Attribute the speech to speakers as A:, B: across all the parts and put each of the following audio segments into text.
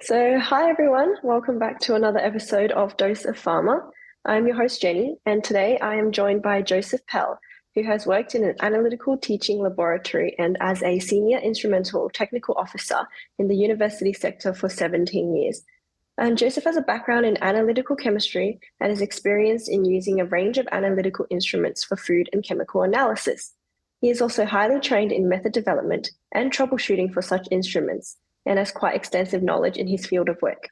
A: Hi everyone, welcome back to another episode of Dose of Pharma. I'm your host Jenny, and today I am joined by Joseph Pelle, who has worked in an analytical teaching laboratory and as a senior instrumental technical officer in the university sector for 17 years. And Joseph has a background in analytical chemistry and is experienced in using a range of analytical instruments for food and chemical analysis. He is also highly trained in method development and troubleshooting for such instruments, and has quite extensive knowledge in his field of work.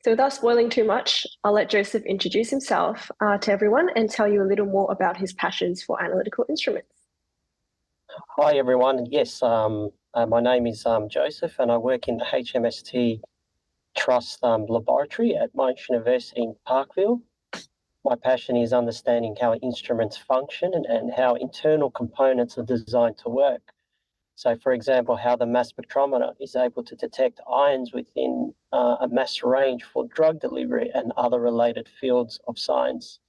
A: So without spoiling too much, I'll let Joseph introduce himself to everyone and tell you a little more about his passions for analytical instruments.
B: Hi everyone. Yes, my name is Joseph, and I work in the HMSTrust Laboratory at Monash University in Parkville. My passion is understanding how instruments function and how internal components are designed to work. So, for example, how the mass spectrometer is able to detect ions within a mass range for drug delivery and other related fields of science.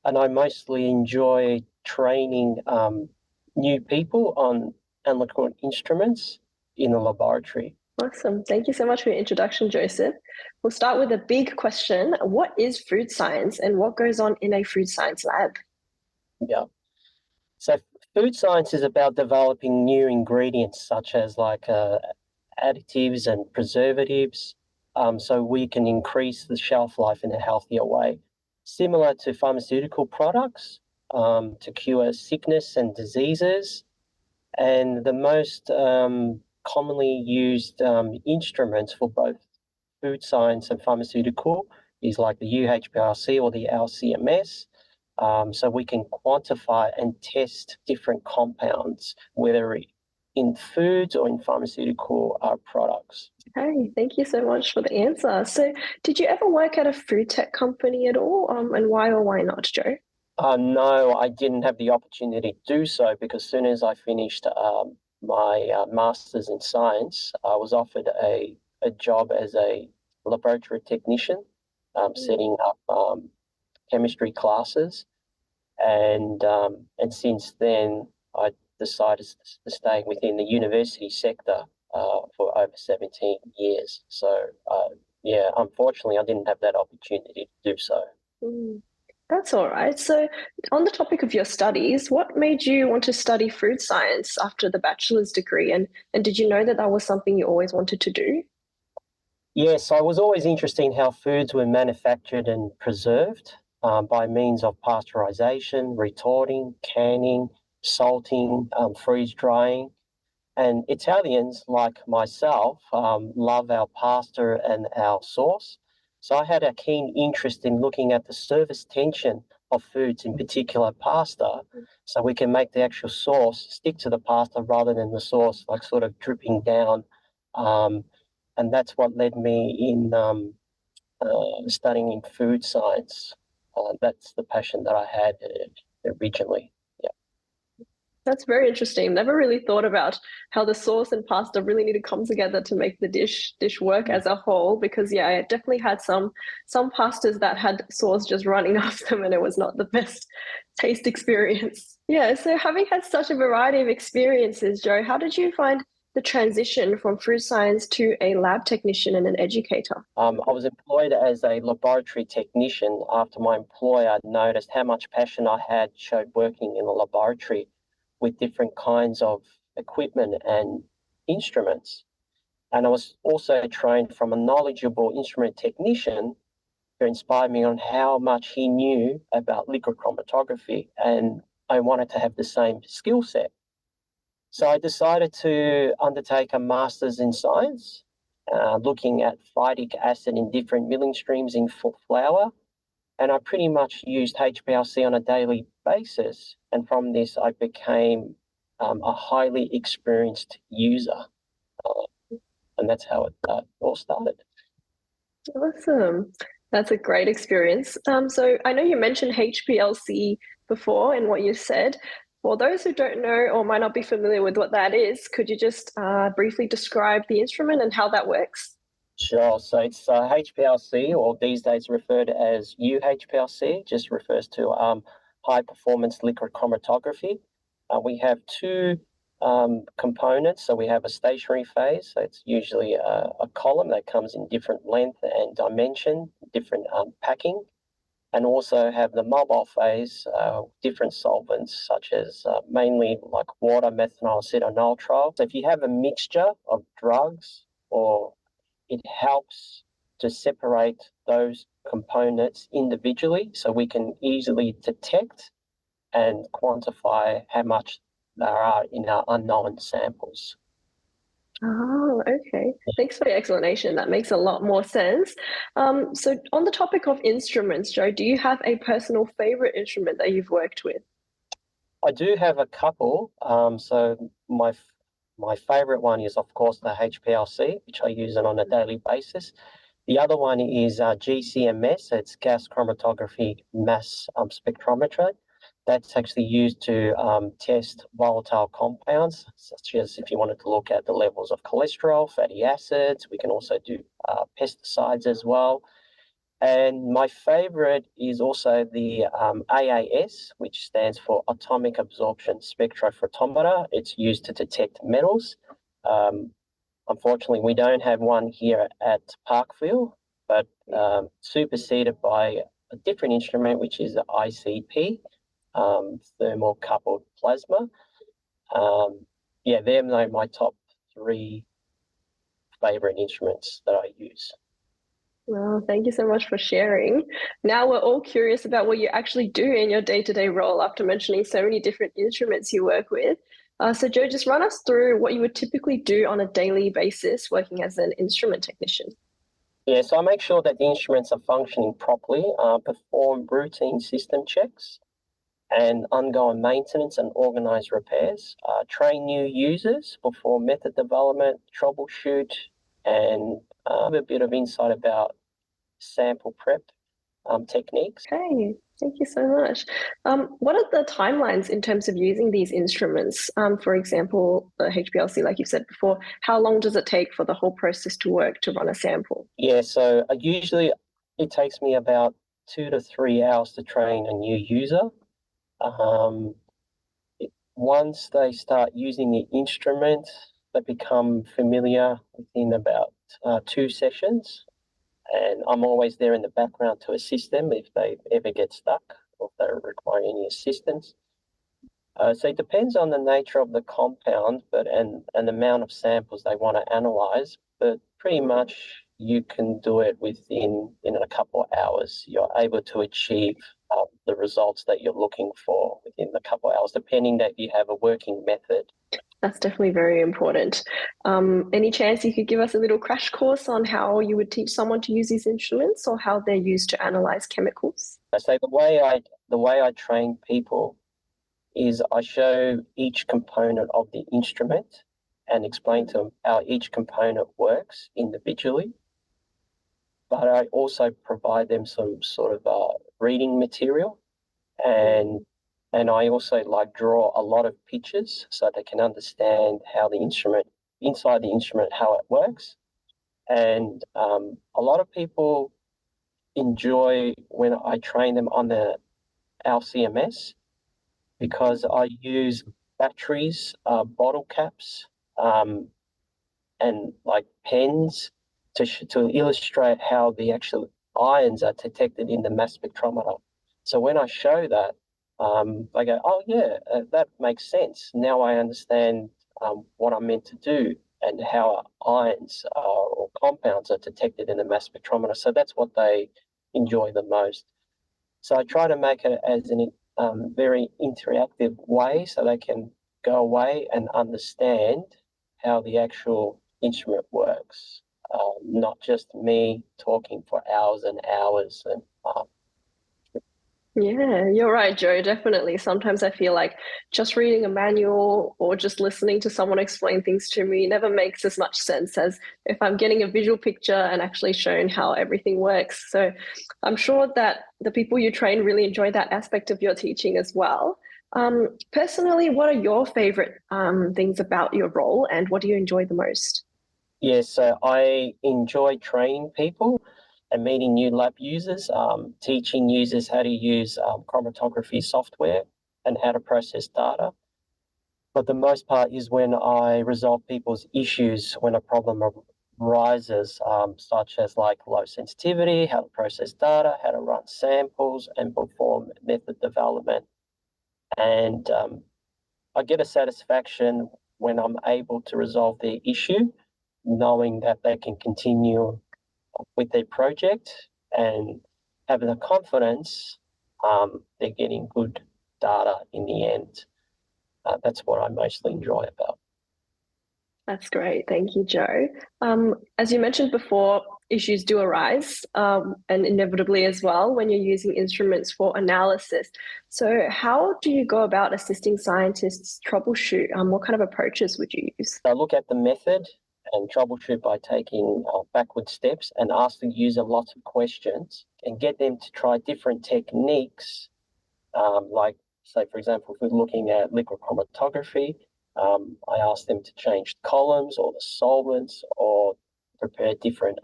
B: And I mostly enjoy training new people on analytical instruments in the laboratory.
A: Awesome. Thank you so much for your introduction, Joseph. We'll start with a big question. What is food science and what goes on in a food science lab?
B: Yeah. So food science is about developing new ingredients such as additives and preservatives, so we can increase the shelf life in a healthier way. Similar to pharmaceutical products, to cure sickness and diseases. And the most commonly used instruments for both food science and pharmaceutical is like the UHPLC or the LCMS. So we can quantify and test different compounds, whether in foods or in pharmaceutical products.
A: Hey, thank you so much for the answer. So did you ever work at a food tech company at all? And why or why not, Joe?
B: No, I didn't have the opportunity to do so because as soon as I finished my master's in science, I was offered a job as a laboratory technician, setting up chemistry classes, and since then I decided to stay within the university sector for over 17 years. So yeah, unfortunately, I didn't have that opportunity to do so.
A: That's all right. So, on the topic of your studies, what made you want to study food science after the bachelor's degree? And did you know that that was something you always wanted to do?
B: Yes, I was always interested in how foods were manufactured and preserved by means of pasteurization, retorting, canning, salting, freeze drying. And Italians, like myself, love our pasta and our sauce. So I had a keen interest in looking at the surface tension of foods, in particular pasta, so we can make the actual sauce stick to the pasta rather than the sauce like sort of dripping down. And that's what led me in studying in food science. That's the passion that I had originally.
A: That's very interesting. Never really thought about how the sauce and pasta really need to come together to make the dish work as a whole. Because yeah, I definitely had some pastas that had sauce just running off them, and it was not the best taste experience. Yeah. So having had such a variety of experiences, Joe, how did you find the transition from food science to a lab technician and an educator?
B: I was employed as a laboratory technician. After my employer noticed how much passion I had showed working in the laboratory with different kinds of equipment and instruments. And I was also trained from a knowledgeable instrument technician who inspired me on how much he knew about liquid chromatography, and I wanted to have the same skill set. So I decided to undertake a master's in science, looking at phytic acid in different milling streams in flour. And I pretty much used HPLC on a daily basis. And from this, I became a highly experienced user. And that's how it all started.
A: Awesome. That's a great experience. So I know you mentioned HPLC before in what you said. For those who don't know or might not be familiar with what that is, could you just briefly describe the instrument and how that works?
B: Sure. So it's HPLC, or these days referred as UHPLC, just refers to high-performance liquid chromatography. We have two components. So we have a stationary phase. So it's usually a column that comes in different length and dimension, different packing, and also have the mobile phase, different solvents such as mainly like water, methanol, acetonitrile. So if you have a mixture of drugs, or it helps to separate those components individually so we can easily detect and quantify how much there are in our unknown samples.
A: Oh, okay. Thanks for the explanation. That makes a lot more sense. So on the topic of instruments, Joe, do you have a personal favorite instrument that you've worked with?
B: I do have a couple. So my favorite one is, of course, the HPLC, which I use it on a daily basis. The other one is GCMS. It's gas chromatography mass spectrometry. That's actually used to test volatile compounds, such as if you wanted to look at the levels of cholesterol, fatty acids. We can also do pesticides as well. And my favorite is also the AAS, which stands for Atomic Absorption Spectrophotometer. It's used to detect metals. Unfortunately, we don't have one here at Parkville, but superseded by a different instrument, which is the ICP, thermal-coupled plasma. Yeah, they're my top 3 favorite instruments that I use.
A: Well, thank you so much for sharing. Now we're all curious about what you actually do in your day-to-day role after mentioning so many different instruments you work with. So Joe, just run us through what you would typically do on a daily basis working as an instrument technician.
B: Yeah, so I make sure that the instruments are functioning properly, perform routine system checks and ongoing maintenance and organize repairs, train new users, perform method development, troubleshoot, and have a bit of insight about sample prep techniques.
A: Okay, thank you so much. What are the timelines in terms of using these instruments? For example, the HPLC, like you said before, how long does it take for the whole process to work to run a sample?
B: Yeah, so usually it takes me about 2 to 3 hours to train a new user. Once they start using the instrument, they become familiar within about 2 sessions. And I'm always there in the background to assist them if they ever get stuck or if they require any assistance. So it depends on the nature of the compound, and the amount of samples they want to analyze. But pretty much you can do it within a couple of hours. You're able to achieve the results that you're looking for within a couple of hours, depending that you have a working method.
A: That's definitely very important. Any chance you could give us a little crash course on how you would teach someone to use these instruments or how they're used to analyze chemicals?
B: I say the way I train people is I show each component of the instrument and explain to them how each component works individually. But I also provide them some sort of reading material, and I also draw a lot of pictures so they can understand how the instrument, inside the instrument, how it works. And a lot of people enjoy when I train them on the LCMS because I use batteries, bottle caps, and pens to illustrate how the actual ions are detected in the mass spectrometer. So when I show that, they go, "Oh yeah, that makes sense. Now I understand what I'm meant to do and how ions or compounds are detected in the mass spectrometer." So that's what they enjoy the most. So I try to make it as an very interactive way so they can go away and understand how the actual instrument works, not just me talking for hours and hours. And
A: Yeah, you're right, Joe. Definitely. Sometimes I feel like just reading a manual or just listening to someone explain things to me never makes as much sense as if I'm getting a visual picture and actually shown how everything works. So I'm sure that the people you train really enjoy that aspect of your teaching as well. Personally, what are your favorite things about your role and what do you enjoy the most?
B: yeah, so I enjoy training people and meeting new lab users, teaching users how to use chromatography software and how to process data. But the most part is when I resolve people's issues when a problem arises, such as like low sensitivity, how to process data, how to run samples, and perform method development. And I get a satisfaction when I'm able to resolve their issue, knowing that they can continue with their project and having the confidence they're getting good data in the end. That's what I mostly enjoy about.
A: That's great. Thank you, Joe. As you mentioned before, issues do arise, and inevitably as well when you're using instruments for analysis. So how do you go about assisting scientists troubleshoot? What kind of approaches would you use?
B: I look at the method and troubleshoot by taking backward steps and ask the user lots of questions and get them to try different techniques. Like, say, for example, if we're looking at liquid chromatography, I ask them to change columns or the solvents or prepare different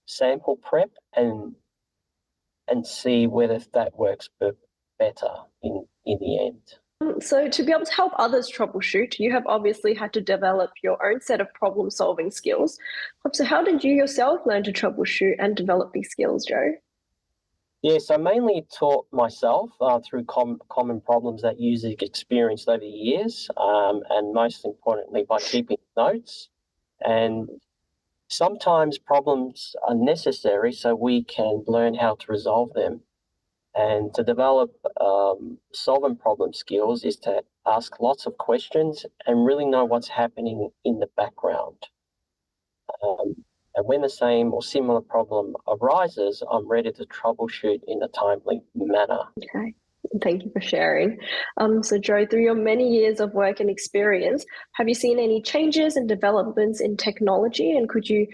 B: sample prep and see whether that works better in the end.
A: So to be able to help others troubleshoot, you have obviously had to develop your own set of problem-solving skills. So how did you yourself learn to troubleshoot and develop these skills, Joe?
B: Yes, I mainly taught myself through common problems that users experienced over the years, and most importantly by keeping notes. And sometimes problems are necessary so we can learn how to resolve them. And to develop solving problem skills is to ask lots of questions and really know what's happening in the background. And when the same or similar problem arises, I'm ready to troubleshoot in a timely manner.
A: Okay, thank you for sharing. So Joe, through your many years of work and experience, have you seen any changes and developments in technology? And could you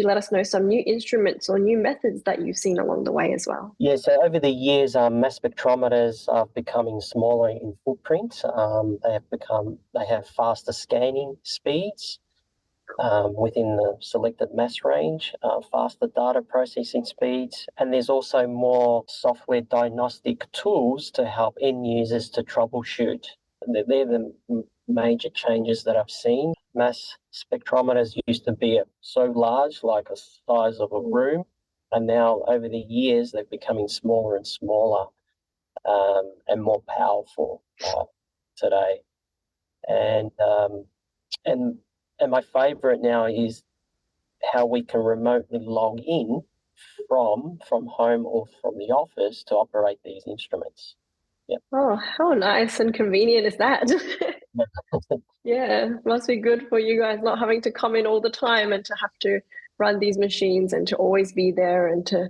A: let us know some new instruments or new methods that you've seen along the way as well?
B: Yeah, so over the years, mass spectrometers are becoming smaller in footprint. They have faster scanning speeds. Within the selected mass range, faster data processing speeds, and there's also more software diagnostic tools to help end users to troubleshoot. They're the major changes that I've seen. Mass spectrometers used to be so large, like the size of a room, and now over the years they're becoming smaller and smaller and more powerful today. And my favorite now is how we can remotely log in from home or from the office to operate these instruments. Yeah.
A: Oh, how nice and convenient is that? Yeah, must be good for you guys not having to come in all the time and to have to run these machines and to always be there and to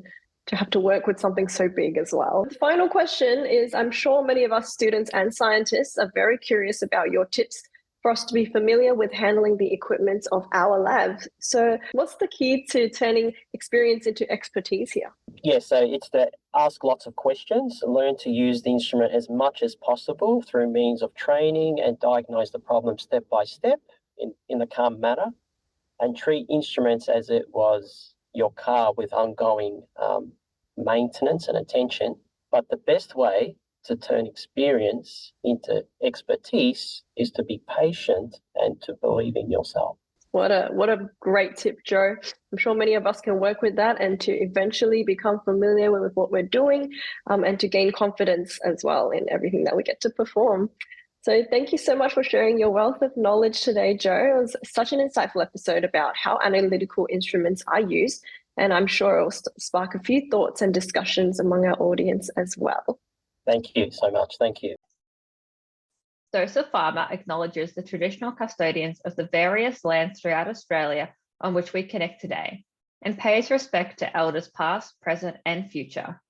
A: have to work with something so big as well. The final question is, I'm sure many of us students and scientists are very curious about your tips for us to be familiar with handling the equipment of our lab. So what's the key to turning experience into expertise here?
B: Yeah, so it's to ask lots of questions, learn to use the instrument as much as possible through means of training and diagnose the problem step by step in a calm manner, and treat instruments as it was your car with ongoing maintenance and attention. But the best way to turn experience into expertise is to be patient and to believe in yourself.
A: What a great tip, Joe. I'm sure many of us can work with that and to eventually become familiar with what we're doing, and to gain confidence as well in everything that we get to perform. So thank you so much for sharing your wealth of knowledge today, Joe. It was such an insightful episode about how analytical instruments are used, and I'm sure it will spark a few thoughts and discussions among our audience as well.
B: Thank you so much. Thank you.
C: Dose of Pharma acknowledges the traditional custodians of the various lands throughout Australia on which we connect today, and pays respect to elders past, present, and future.